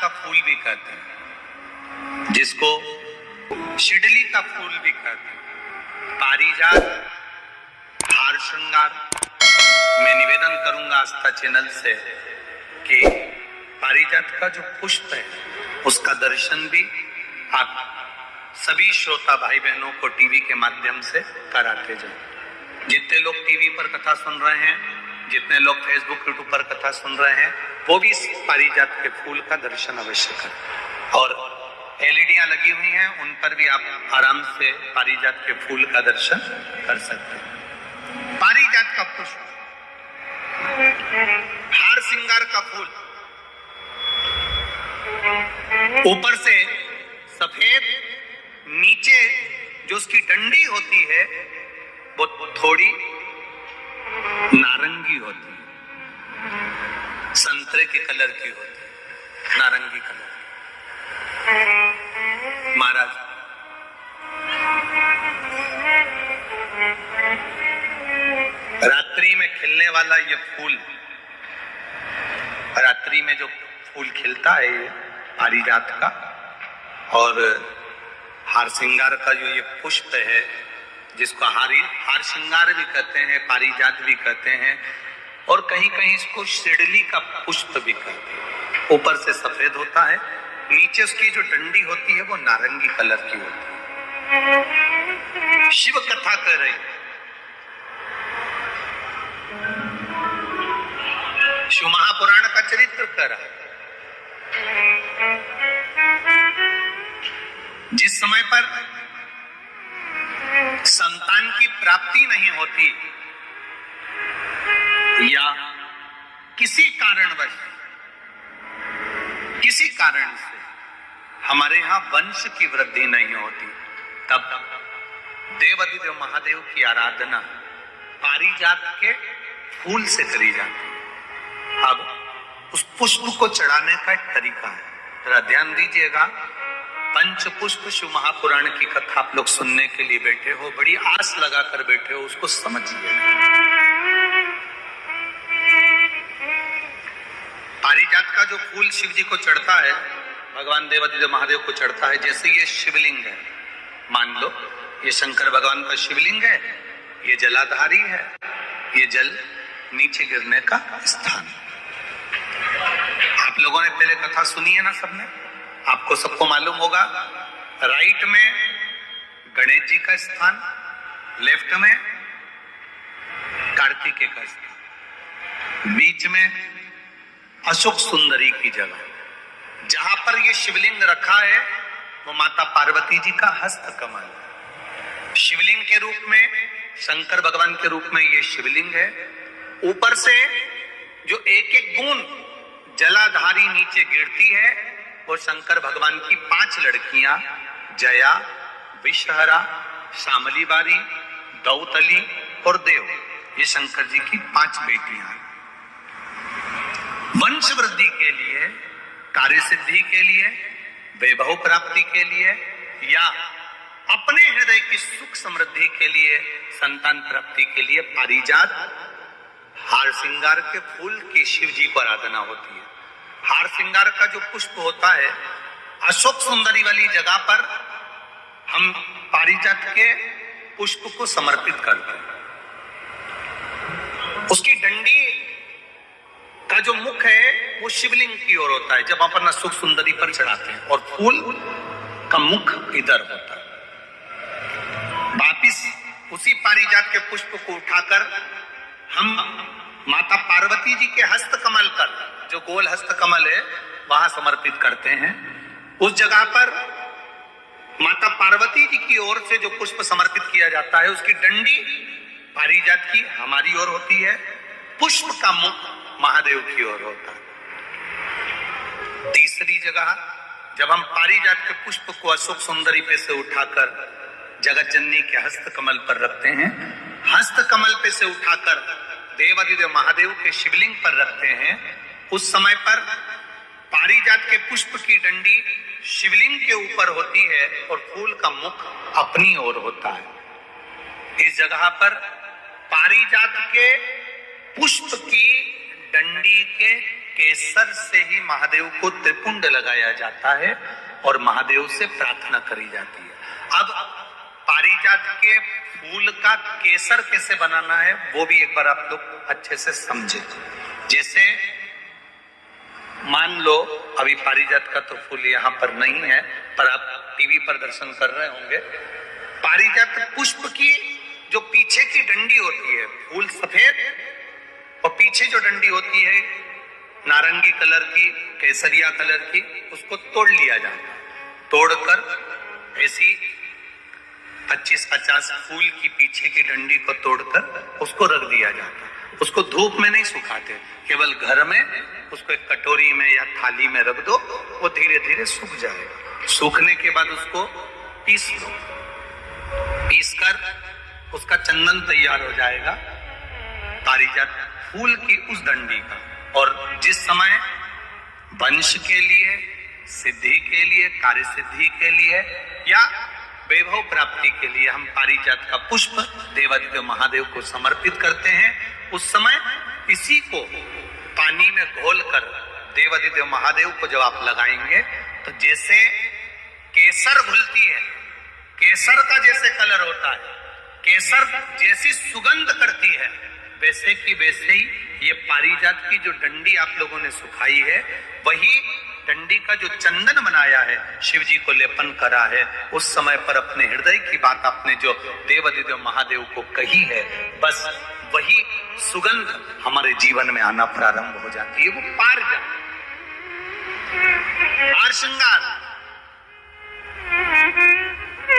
का फूल भी कहते हैं, जिसको शिडली का फूल भी कहते हैं। पारिजात, हार श्रृंगार, मैं निवेदन करूंगा आस्था चैनल से कि पारिजात का जो पुष्प है उसका दर्शन भी आप सभी श्रोता भाई बहनों को टीवी के माध्यम से कराते जाए। जितने लोग टीवी पर कथा सुन रहे हैं, जितने लोग फेसबुक यूट्यूब पर कथा सुन रहे हैं, वो भी इस पारिजात के फूल का दर्शन अवश्य करें। और एलईडियां लगी हुई हैं, उन पर भी आप आराम से पारिजात के फूल का दर्शन कर सकते हैं। पारिजात का पुष्प, हार श्रृंगार का फूल, ऊपर से सफेद, नीचे जो उसकी डंडी होती है वो थोड़ी नारंगी होती है, संतरे के कलर की होती है, नारंगी कलर। महाराज, रात्रि में खिलने वाला ये फूल, रात्रि में जो फूल खिलता है ये पारिजात का, और हार श्रृंगार का जो ये पुष्प है, जिसको हार श्रृंगार भी कहते हैं, पारिजात भी कहते हैं, और कहीं कहीं इसको शिडली का पुष्प भी कहते हैं। ऊपर से सफेद होता है, नीचे उसकी जो डंडी होती है वो नारंगी कलर की होती है। शिव कथा कर रही, शिव महापुराण का चरित्र कर रहा है। जिस समय पर संतान की प्राप्ति नहीं होती या किसी कारण से हमारे यहां वंश की वृद्धि नहीं होती, तब देवाधिदेव महादेव की आराधना पारिजात के फूल से करी जाती है। अब उस पुष्प को चढ़ाने का एक तरीका है, जरा ध्यान दीजिएगा। पंच पुष्प शिव महापुराण की कथा आप लोग सुनने के लिए बैठे हो, बड़ी आस लगाकर बैठे हो, उसको समझिए। पारिजात का जो फूल शिव जी को चढ़ता है, भगवान देवाधिदेव महादेव को चढ़ता है, जैसे ये शिवलिंग है, मान लो ये शंकर भगवान का शिवलिंग है, ये जलाधारी है, ये जल नीचे गिरने का स्थान। आप लोगों ने पहले कथा सुनी है ना सबने, आपको सबको मालूम होगा। राइट में गणेश जी का स्थान, लेफ्ट में कार्तिकेय का स्थान, बीच में अशोक सुंदरी की जगह। जहां पर यह शिवलिंग रखा है वो माता पार्वती जी का हस्त कमल, शिवलिंग के रूप में, शंकर भगवान के रूप में यह शिवलिंग है। ऊपर से जो एक एक बूंद जलाधारी नीचे गिरती है वो शंकर भगवान की 5 लड़कियां, जया, विषहरा, शामली बारी, दौतली और देव, ये शंकर जी की 5 बेटियां हैं। वंश वृद्धि के लिए, कार्य सिद्धि के लिए, वैभव प्राप्ति के लिए, या अपने हृदय की सुख समृद्धि के लिए, संतान प्राप्ति के लिए पारिजात, हार श्रृंगार के फूल की शिव जी को आराधना होती है। हार श्रृंगार का जो पुष्प होता है, अशोक सुंदरी वाली जगह पर हम पारिजात के पुष्प को समर्पित करते हैं। उसकी डंडी का जो मुख है वो शिवलिंग की ओर होता है जब अपन अशोक सुंदरी पर चढ़ाते हैं, और फूल का मुख इधर होता है। वापिस उसी पारिजात के पुष्प को उठाकर हम माता पार्वती जी के हस्त कमल पर, जो गोल हस्त कमल है, वहां समर्पित करते हैं। उस जगह पर माता पार्वती जी की ओर से जो पुष्प समर्पित किया जाता है, उसकी डंडी पारिजात की हमारी ओर होती है, पुष्प का मुख महादेव की ओर होता है। तीसरी जगह, जब हम पारिजात के पुष्प को अशोक सुंदरी पे से उठाकर जगत जननी के हस्त कमल पर रखते हैं, हस्त कमल पे से उठाकर देवाधिदेव महादेव के शिवलिंग पर रखते हैं, उस समय पर पारिजात के पुष्प की डंडी शिवलिंग के ऊपर होती है और फूल का मुख अपनी ओर होता है। इस जगह पर पारिजात के पुष्प की डंडी के केसर से ही महादेव को त्रिपुंड लगाया जाता है और महादेव से प्रार्थना करी जाती है। अब पारिजात के फूल का केसर कैसे बनाना है वो भी एक बार आप लोग अच्छे से समझे। जैसे मान लो अभी पारिजात का तो फूल यहाँ पर नहीं है, पर आप टीवी पर दर्शन कर रहे होंगे। पारिजात पुष्प की जो पीछे की डंडी होती है, फूल सफेद और पीछे जो डंडी होती है नारंगी कलर की, केसरिया कलर की, उसको तोड़ लिया जाता है। तोड़कर ऐसी 25-50 फूल की पीछे की डंडी को तोड़कर उसको रख दिया जाता है। उसको धूप में नहीं सुखाते, केवल घर में उसको एक कटोरी में या थाली में रख दो, वो धीरे धीरे सूख जाएगा। सूखने के बाद उसको पीस दो, पीसकर उसका चंदन तैयार हो जाएगा पारिजात फूल की उस डंडी का। और जिस समय वंश के लिए, सिद्धि के लिए, कार्य सिद्धि के लिए या वैभव प्राप्ति के लिए हम पारिजात का पुष्प देवादिदेव महादेव को समर्पित करते हैं, उस समय इसी को पानी में घोलकर देवादिदेव महादेव को जब आप लगाएंगे तो जैसे केसर घुलती है, केसर का जैसे कलर होता है, केसर जैसी सुगंध करती है, वैसे की वैसे ही ये पारिजात की जो डंडी आप लोगों ने सुखाई है, वही डंडी का जो चंदन बनाया है, शिव जी को लेपन करा है, उस समय पर अपने हृदय की बात आपने जो देवादिदेव महादेव को कही है, बस वही सुगंध हमारे जीवन में आना प्रारंभ हो जाती है। वो पारिजात हार श्रृंगार।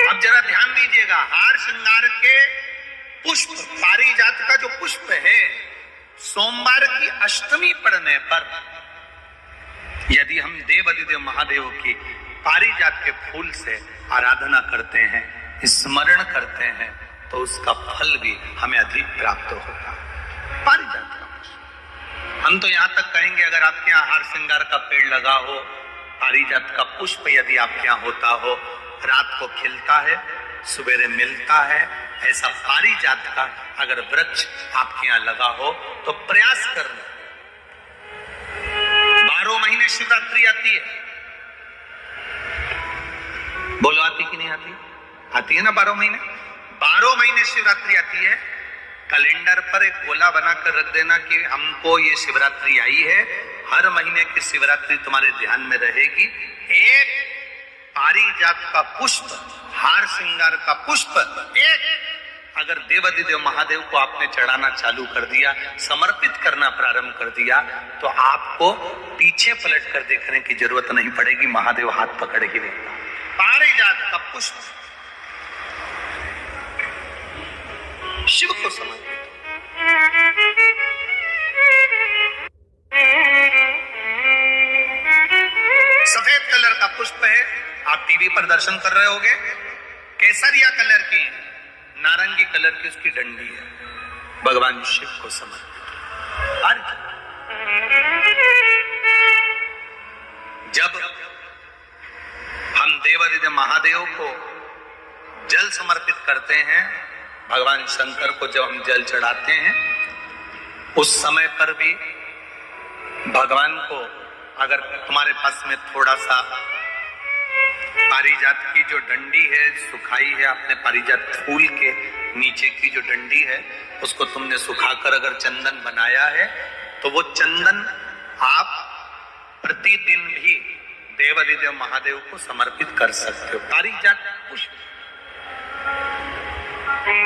अब जरा ध्यान दीजिएगा, हार श्रृंगार के पुष्प, पारिजात का जो पुष्प है, सोमवार की अष्टमी पड़ने पर यदि हम देवादिदेव महादेव की पारिजात के फूल से आराधना करते हैं, स्मरण करते हैं, तो उसका फल भी हमें अधिक प्राप्त होगा। पारिजात का पुष्प, हम तो यहां तक कहेंगे अगर आपके यहाँ हार श्रृंगार का पेड़ लगा हो, पारिजात का पुष्प यदि आपके यहाँ होता हो, रात को खिलता है, सवेरे मिलता है, ऐसा पारिजात का अगर वृक्ष आपके यहाँ लगा हो तो प्रयास करना। 12 महीने शिवरात्रि आती है, बोलो आती कि नहीं आती? आती है ना 12 महीने। 12 महीने शिवरात्रि आती है। कैलेंडर पर एक गोला बनाकर रख देना कि हमको ये शिवरात्रि आई है, हर महीने की शिवरात्रि तुम्हारे ध्यान में रहेगी। एक पारिजात का पुष्प, हार श्रृंगार का पुष्प एक अगर देवादिदेव महादेव को आपने चढ़ाना चालू कर दिया, समर्पित करना प्रारंभ कर दिया, तो आपको पीछे पलट कर देखने की जरूरत नहीं पड़ेगी, महादेव हाथ पकड़ के देता। पारिजात का पुष्प शिव को समर्पित। सफेद कलर का पुष्प है, आप टीवी पर दर्शन कर रहे होंगे। केसरिया कलर की, नारंगी कलर की उसकी डंडी है, भगवान शिव को समर्पित। जब हम देवादिदेव महादेव को जल समर्पित करते हैं, भगवान शंकर को जब हम जल चढ़ाते हैं, उस समय पर भी भगवान को अगर तुम्हारे पास में थोड़ा सा पारिजात की जो डंडी है सुखाई है, आपने पारिजात फूल के नीचे की जो डंडी है उसको तुमने सुखाकर अगर चंदन बनाया है, तो वो चंदन आप प्रतिदिन भी देवादिदेव महादेव को समर्पित कर सकते हो। पारिजात पुष्प।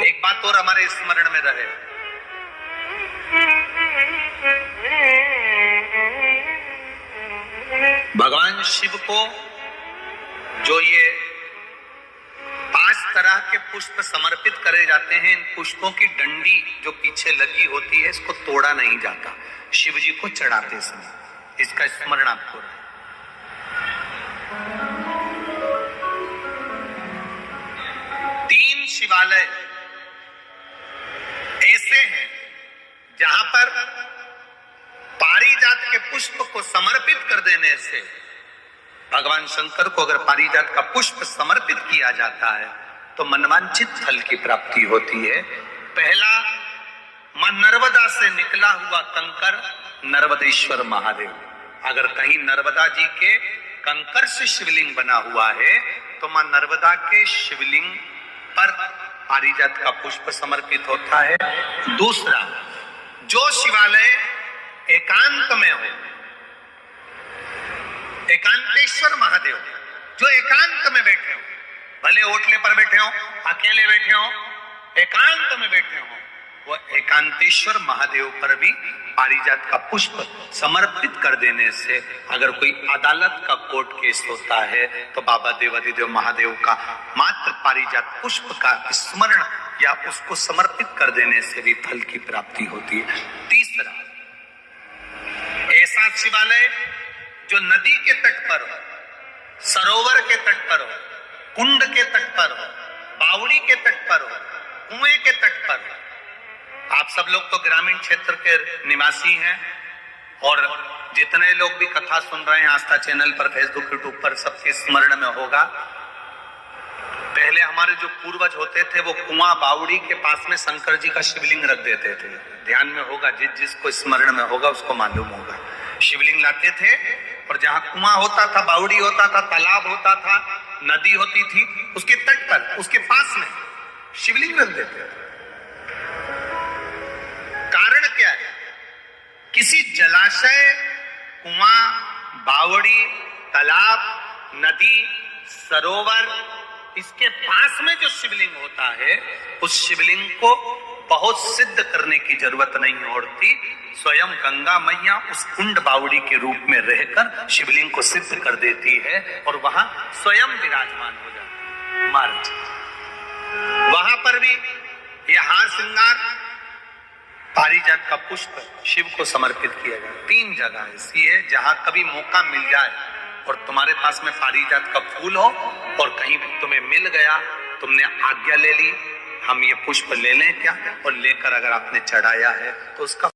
एक बात और हमारे स्मरण में रहे, भगवान शिव को जो ये 5 तरह के पुष्प समर्पित करे जाते हैं, इन पुष्पों की डंडी जो पीछे लगी होती है, इसको तोड़ा नहीं जाता शिव जी को चढ़ाते समय। इसका स्मरण आपको रहे। 3 शिवालय ऐसे हैं जहां पर पारिजात के पुष्प को समर्पित कर देने से, भगवान शंकर को अगर पारिजात का पुष्प समर्पित किया जाता है तो मनवांछित फल की प्राप्ति होती है। पहला, मां नर्मदा से निकला हुआ कंकर नर्मदेश्वर महादेव। अगर कहीं नर्मदा जी के कंकर से शिवलिंग बना हुआ है तो मां नर्मदा के शिवलिंग पर पारिजात का पुष्प समर्पित होता है। दूसरा, जो शिवालय एकांत में हो, एकांतेश्वर महादेव जो एकांत में बैठे हो, भले ओटले पर बैठे हो, अकेले बैठे हो, एकांत में बैठे हो, वो एकांतेश्वर महादेव पर भी पारिजात का पुष्प समर्पित कर देने से, अगर कोई अदालत का कोर्ट केस होता है तो बाबा देवादिदेव महादेव का मात्र पारिजात पुष्प का स्मरण या उसको समर्पित कर देने से भी फल की प्राप्ति होती है। तीसरा, ऐसा शिवालय जो नदी के तट पर हो, सरोवर के तट पर हो, कुंड के तट पर हो, बावड़ी के तट पर हो, कुएं के तट पर हो। आप सब लोग तो ग्रामीण क्षेत्र के निवासी हैं और जितने लोग भी कथा सुन रहे हैं आस्था चैनल पर, फेसबुक, यूट्यूब पर, सबके स्मरण में होगा, पहले हमारे जो पूर्वज होते थे वो कुआं बावड़ी के पास में शंकर जी का शिवलिंग रख देते थे। ध्यान में होगा, जिसको स्मरण में होगा उसको मालूम होगा। शिवलिंग लाते थे और जहां कुआं होता था, बावड़ी होता था, तालाब होता था, नदी होती थी, उसके तट पर, उसके पास में शिवलिंग रख देते थे। कारण क्या है? किसी जलाशय, कुआं, बावड़ी, तालाब, नदी, सरोवर, इसके पास में जो शिवलिंग होता है उस शिवलिंग को बहुत सिद्ध करने की जरूरत नहीं होती। स्वयं गंगा मैया उस कुंड बावड़ी के रूप में रहकर शिवलिंग को सिद्ध कर देती है और वहां स्वयं विराजमान हो जाती है महाराज। वहां पर भी यह हार श्रृंगार पारिजात का पुष्प शिव को समर्पित किया गया। 3 जगह ऐसी है जहां कभी मौका मिल जाए और तुम्हारे पास में पारिजात का फूल हो और कहीं तुम्हें मिल गया, तुमने आज्ञा ले ली, हम ये पुष्प ले लें क्या, और लेकर अगर आपने चढ़ाया है तो उसका